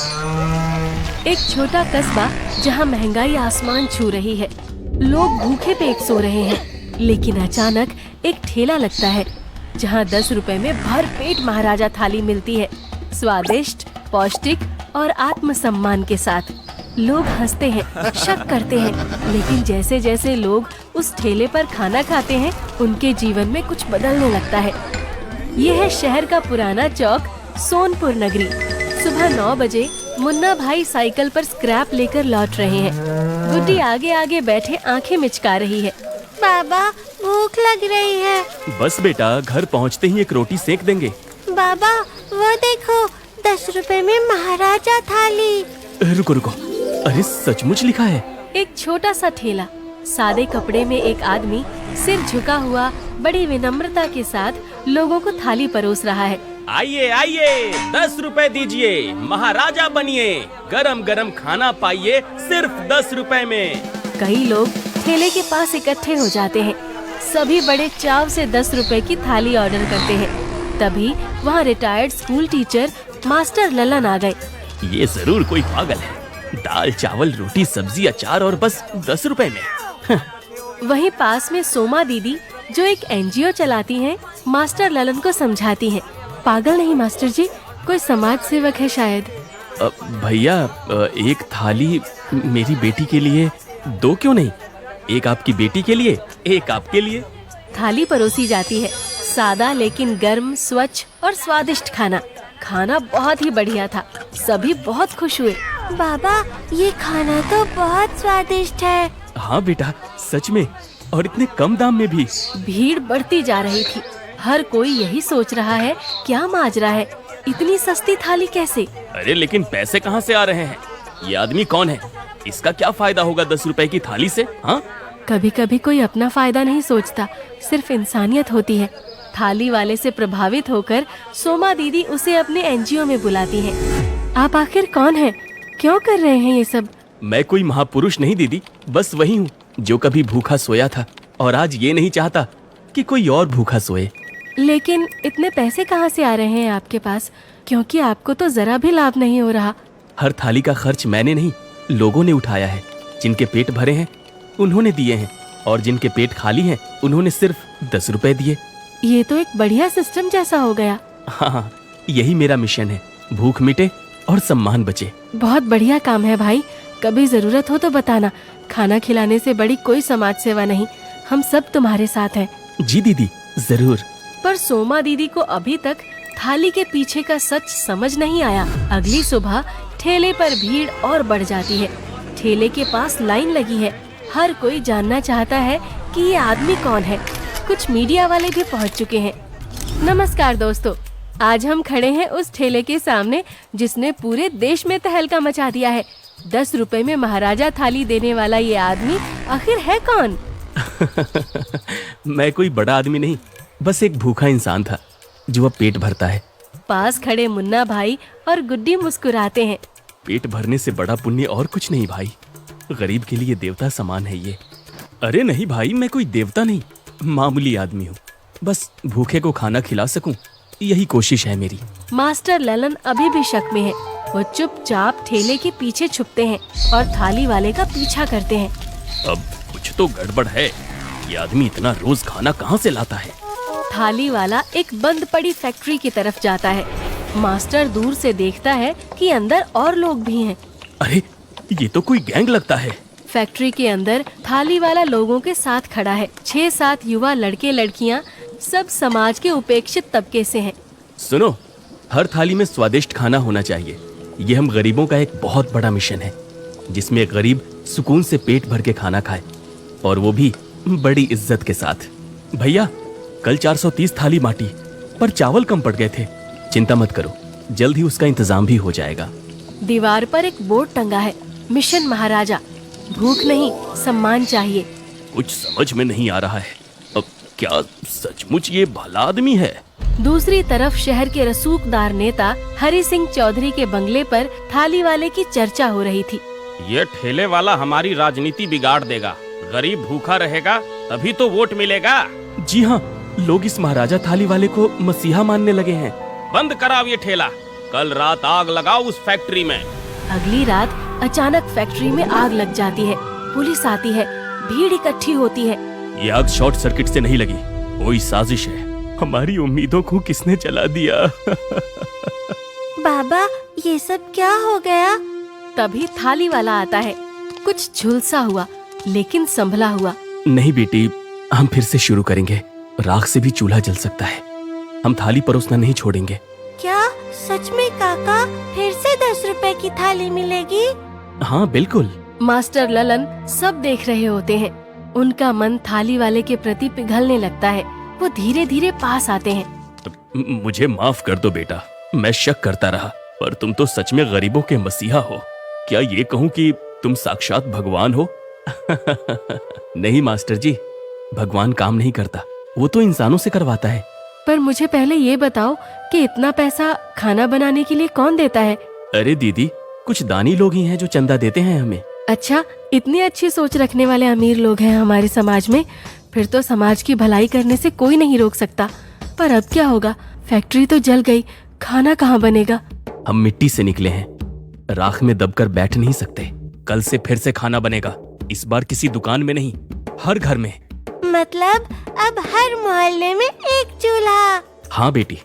एक छोटा कस्बा जहाँ महंगाई आसमान छू रही है। लोग भूखे पेट सो रहे हैं, लेकिन अचानक एक ठेला लगता है जहाँ 10 रुपए में भर पेट महाराजा थाली मिलती है, स्वादिष्ट, पौष्टिक और आत्मसम्मान के साथ। लोग हंसते हैं, शक करते हैं, लेकिन जैसे जैसे लोग उस ठेले पर खाना खाते हैं, उनके जीवन में कुछ बदलने लगता है। यह है शहर का पुराना चौक, सोनपुर नगरी। सुबह 9 बजे मुन्ना भाई साइकिल पर स्क्रैप लेकर लौट रहे हैं। गुड्डी आगे आगे बैठे आंखें मिचका रही है। बाबा, भूख लग रही है। बस बेटा, घर पहुंचते ही एक रोटी सेक देंगे। बाबा, वो देखो, 10 रुपए में महाराजा थाली। रुको रुको, अरे सचमुच लिखा है। एक छोटा सा ठेला, सादे कपड़े में एक आदमी सिर झुका हुआ बड़ी विनम्रता के साथ लोगों को थाली परोस रहा है। आइए आइए, 10 रुपए दीजिए, महाराजा बनिए, गरम गरम खाना पाइए सिर्फ 10 रुपए में। कई लोग ठेले के पास इकट्ठे हो जाते हैं। सभी बड़े चाव से 10 रुपए की थाली ऑर्डर करते हैं। तभी वहाँ retired school teacher master Lalan आ गए। ये जरूर कोई पागल है, दाल चावल रोटी सब्जी अचार और बस 10 रुपए में। वहीं पास में सोमा दीदी, जो एक NGO चलाती हैं, मास्टर ललन को समझाती हैं। पागल नहीं मास्टर जी, कोई समाज सेवक है शायद। भैया, एक थाली मेरी बेटी के लिए, 2 क्यों नहीं? एक आपकी बेटी के लिए, एक आपके लिए। थाली परोसी जाती है, सादा लेकिन गर्म, स्वच्छ और स्वादिष्ट खाना। खाना बहुत ही बढ़िया था, सभी बहुत खुश हुए। बाबा, ये खाना तो बहुत स्वादिष्ट है। हाँ बेटा, सच में, और इतने कम दाम में भी। भीड़ बढ़ती जा रही थी। हर कोई यही सोच रहा है, क्या माजरा है, इतनी सस्ती थाली कैसे? अरे लेकिन पैसे कहाँ से आ रहे हैं? ये आदमी कौन है? इसका क्या फायदा होगा 10 रुपए की थाली से? हाँ, कभी कभी कोई अपना फायदा नहीं सोचता, सिर्फ इंसानियत होती है। थाली वाले से प्रभावित होकर सोमा दीदी उसे अपने NGO में बुलाती हैं। आप आखिर कौन हैं? क्यों कर रहे हैं ये सब? मैं कोई महापुरुष नहीं दीदी, बस वही हूँ जो कभी भूखा सोया था और आज ये नहीं चाहता कि कोई और भूखा सोए। लेकिन इतने पैसे कहाँ से आ रहे हैं आपके पास? क्योंकि आपको तो जरा भी लाभ नहीं हो रहा। हर थाली का खर्च मैंने नहीं, लोगों ने उठाया है। जिनके पेट भरे हैं उन्होंने दिए हैं, और जिनके पेट खाली हैं उन्होंने सिर्फ 10 रुपए दिए। ये तो एक बढ़िया सिस्टम जैसा हो गया। हाँ, यही मेरा मिशन है, भूख मिटे और सम्मान बचे। बहुत बढ़िया काम है भाई, कभी जरूरत हो तो बताना। खाना खिलाने से बड़ी कोई समाज सेवा नहीं, हम सब तुम्हारे साथ हैं। जी दीदी, जरूर। पर सोमा दीदी को अभी तक थाली के पीछे का सच समझ नहीं आया। अगली सुबह ठेले पर भीड़ और बढ़ जाती है। ठेले के पास लाइन लगी है, हर कोई जानना चाहता है कि ये आदमी कौन है। कुछ मीडिया वाले भी पहुंच चुके हैं। नमस्कार दोस्तों, आज हम खड़े हैं उस ठेले के सामने जिसने पूरे देश में तहलका मचा दिया है। 10 रुपए में महाराजा थाली देने वाला ये आदमी आखिर है कौन? मैं कोई बड़ा आदमी नहीं, बस एक भूखा इंसान था जो अब पेट भरता है। पास खड़े मुन्ना भाई और गुड्डी मुस्कुराते हैं। पेट भरने से बड़ा पुण्य और कुछ नहीं भाई, गरीब के लिए देवता समान है ये। अरे नहीं भाई, मैं कोई देवता नहीं, मामूली आदमी हूँ, बस भूखे को खाना खिला सकूं, यही कोशिश है मेरी। मास्टर ललन अभी भी शक में है। वो चुपचाप ठेले के पीछे छुपते हैं और थाली वाले का पीछा करते हैं। अब कुछ तो गड़बड़ है, ये आदमी इतना रोज खाना कहाँ से लाता है? थाली वाला एक बंद पड़ी फैक्ट्री की तरफ जाता है। मास्टर दूर से देखता है कि अंदर और लोग भी हैं। अरे ये तो कोई गैंग लगता है। फैक्ट्री के अंदर थाली वाला लोगों के साथ खड़ा है। 6-7 युवा लड़के लड़कियां, सब समाज के उपेक्षित तबके से हैं। सुनो, हर थाली में स्वादिष्ट खाना होना चाहिए। ये हम गरीबों का एक बहुत बड़ा मिशन है, जिसमें एक गरीब सुकून से पेट भर के खाना खाए, और वो भी बड़ी इज्जत के साथ। भैया, कल 430 थाली बांटी, पर चावल कम पड़ गए थे। चिंता मत करो, जल्द ही उसका इंतजाम भी हो जाएगा। दीवार पर एक बोर्ड टंगा है, मिशन महाराजा, भूख नहीं सम्मान चाहिए। कुछ समझ में नहीं आ रहा है, अब क्या सचमुच ये भला आदमी है? दूसरी तरफ शहर के रसूखदार नेता हरि सिंह चौधरी के बंगले पर थाली वाले की चर्चा हो रही थी। ये ठेले वाला हमारी राजनीति बिगाड़ देगा, गरीब भूखा रहेगा तभी तो वोट मिलेगा। जी हाँ, लोग इस महाराजा थाली वाले को मसीहा मानने लगे हैं। बंद कराओ ये ठेला, कल रात आग लगाओ उस फैक्ट्री में। अगली रात अचानक फैक्ट्री में आग लग जाती है। पुलिस आती है, भीड़ इकट्ठी होती है। ये आग शॉर्ट सर्किट से नहीं लगी, कोई साजिश है। हमारी उम्मीदों को किसने जला दिया? बाबा ये सब क्या हो गया? तभी थाली वाला आता है, कुछ झुलसा हुआ लेकिन संभला हुआ। नहीं बेटी, हम फिर से शुरू करेंगे। राख से भी चूल्हा जल सकता है। हम थाली परोसना नहीं छोड़ेंगे। क्या सच में काका? फिर से 10 रुपए की थाली मिलेगी? हाँ बिल्कुल। मास्टर ललन सब देख रहे होते हैं। उनका मन थाली वाले के प्रति पिघलने लगता है। वो धीरे धीरे पास आते हैं। मुझे माफ कर दो बेटा, मैं शक करता रहा, पर तुम तो सच में गरीबों के मसीहा हो। क्या ये कहूँ कि तुम साक्षात भगवान हो? नहीं मास्टर जी, भगवान काम नहीं करता, वो तो इंसानों से करवाता है। पर मुझे पहले ये बताओ कि इतना पैसा खाना बनाने के लिए कौन देता है? अरे दीदी, कुछ दानी लोग ही हैं जो चंदा देते हैं हमें। अच्छा, इतनी अच्छी सोच रखने वाले अमीर लोग हैं हमारे समाज में। फिर तो समाज की भलाई करने से कोई नहीं रोक सकता। पर अब क्या होगा? फैक्ट्री तो जल गई, खाना कहाँ बनेगा? हम मिट्टी से निकले हैं, राख में दबकर बैठ नहीं सकते। कल से फिर से खाना बनेगा, इस बार किसी दुकान में नहीं, हर घर में। मतलब अब हर मोहल्ले में एक चूल्हा? हाँ बेटी,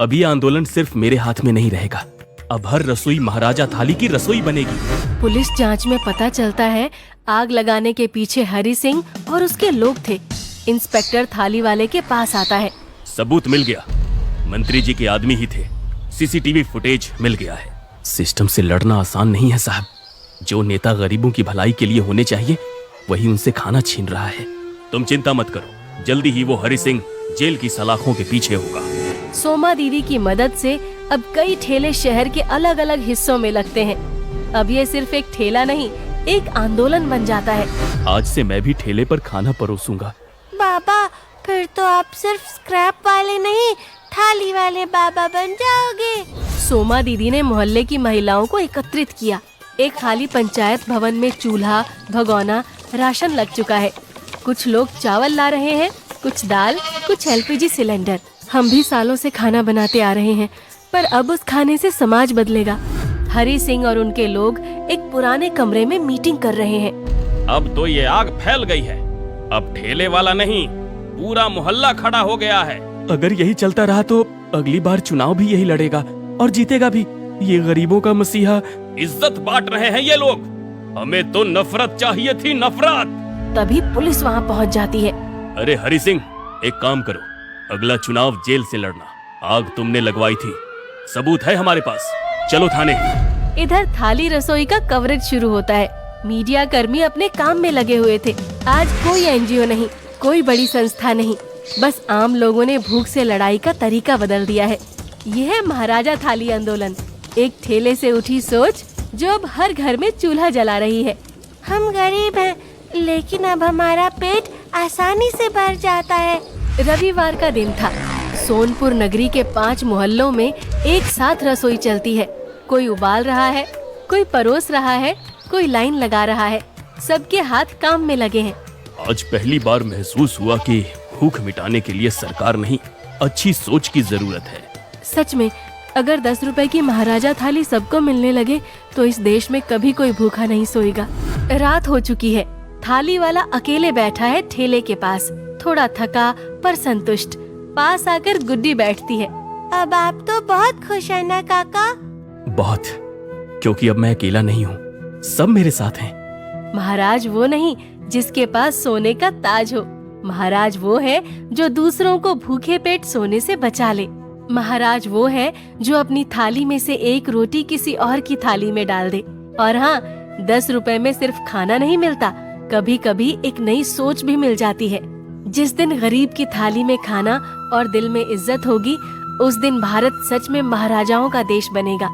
अब ये आंदोलन सिर्फ मेरे हाथ में नहीं रहेगा। अब हर रसोई महाराजा थाली की रसोई बनेगी। पुलिस जांच में पता चलता है आग लगाने के पीछे हरि सिंह और उसके लोग थे। इंस्पेक्टर थाली वाले के पास आता है। सबूत मिल गया, मंत्री जी के आदमी ही थे। सीसीटीवी फुटेज मिल गया है। सिस्टम से लड़ना आसान नहीं है साहब। जो नेता गरीबों की भलाई के लिए होने चाहिए, वही उनसे खाना छीन रहा है। तुम चिंता मत करो, जल्दी ही वो हरि सिंह जेल की सलाखों के पीछे होगा। सोमा दीदी की मदद से अब कई ठेले शहर के अलग अलग हिस्सों में लगते हैं। अब ये सिर्फ एक ठेला नहीं, एक आंदोलन बन जाता है। आज से मैं भी ठेले पर खाना परोसूंगा। बाबा फिर तो आप सिर्फ स्क्रैप वाले नहीं, थाली वाले बाबा बन जाओगे। सोमा दीदी ने मोहल्ले की महिलाओं को एकत्रित किया। एक खाली पंचायत भवन में चूल्हा, भगोना, राशन लग चुका है। कुछ लोग चावल ला रहे हैं, कुछ दाल, कुछ एलपीजी सिलेंडर। हम भी सालों से खाना बनाते आ रहे हैं, पर अब उस खाने से समाज बदलेगा। हरि सिंह और उनके लोग एक पुराने कमरे में मीटिंग कर रहे हैं। अब तो ये आग फैल गई है। अब ठेले वाला नहीं, पूरा मोहल्ला खड़ा हो गया है। अगर यही चलता रहा तो अगली बार चुनाव भी यही लड़ेगा और जीतेगा भी। ये गरीबों का मसीहा। इज्जत बांट रहे हैं ये लोग। हमें तो नफरत चाहिए थी, नफरत। तभी पुलिस वहाँ पहुँच जाती है। अरे हरि सिंह, एक काम करो, अगला चुनाव जेल से लड़ना। आग तुमने लगवाई थी, सबूत है हमारे पास। चलो थाने। इधर थाली रसोई का कवरेज शुरू होता है। मीडिया कर्मी अपने काम में लगे हुए थे। आज कोई एनजीओ नहीं, कोई बड़ी संस्था नहीं, बस आम लोगों ने भूख से लड़ाई का तरीका बदल दिया है। यह है महाराजा थाली आंदोलन, एक ठेले से उठी सोच जो अब हर घर में चूल्हा जला रही है। हम गरीब हैं, लेकिन अब हमारा पेट आसानी से भर जाता है। रविवार का दिन था। सोनपुर नगरी के 5 मोहल्लों में एक साथ रसोई चलती है। कोई उबाल रहा है, कोई परोस रहा है, कोई लाइन लगा रहा है। सबके हाथ काम में लगे हैं। आज पहली बार महसूस हुआ कि भूख मिटाने के लिए सरकार नहीं, अच्छी सोच की जरूरत है। सच में, अगर 10 रुपए की महाराजा थाली सबको मिलने लगे तो इस देश में कभी कोई भूखा नहीं सोएगा। रात हो चुकी है। थाली वाला अकेले बैठा है ठेले के पास, थोड़ा थका पर संतुष्ट। पास आकर गुड्डी बैठती है। अब आप तो बहुत खुश हैं ना काका? बहुत, क्योंकि अब मैं अकेला नहीं हूँ, सब मेरे साथ हैं। महाराज वो नहीं जिसके पास सोने का ताज हो। महाराज वो है जो दूसरों को भूखे पेट सोने से बचा ले। महाराज वो है जो अपनी थाली में से एक रोटी किसी और की थाली में डाल दे। और हाँ, 10 रुपए में सिर्फ खाना नहीं मिलता, कभी कभी एक नई सोच भी मिल जाती है। जिस दिन गरीब की थाली में खाना और दिल में इज्जत होगी, उस दिन भारत सच में महाराजाओं का देश बनेगा।